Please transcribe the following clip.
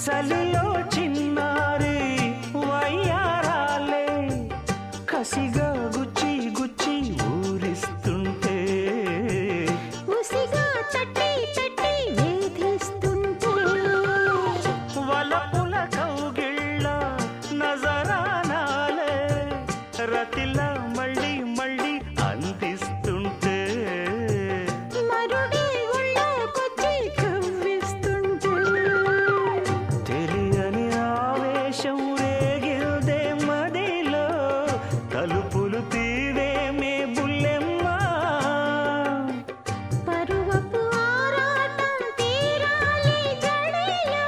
చలిలో చిన్నారి వయ్యారాలే కసిగా గుచ్చి గుచ్చి ఊరిస్తుంటే ఉసిగా తట్టి తట్టి వేధిస్తుంటే వలపుల కౌగిళ్ళ నజరానాలే రతిలా మళ్ళీ మళ్ళీ అందిస్తుంటే మరుడే ఒళ్ళోకొచ్చి కవ్విస్తుంటే తెలియని ఆవేశం రేగిల్దే మదిలో తలుపులు తీవేమే బుల్లెమ్మ పరువపు ఆరాటం తీరాలి జడిలో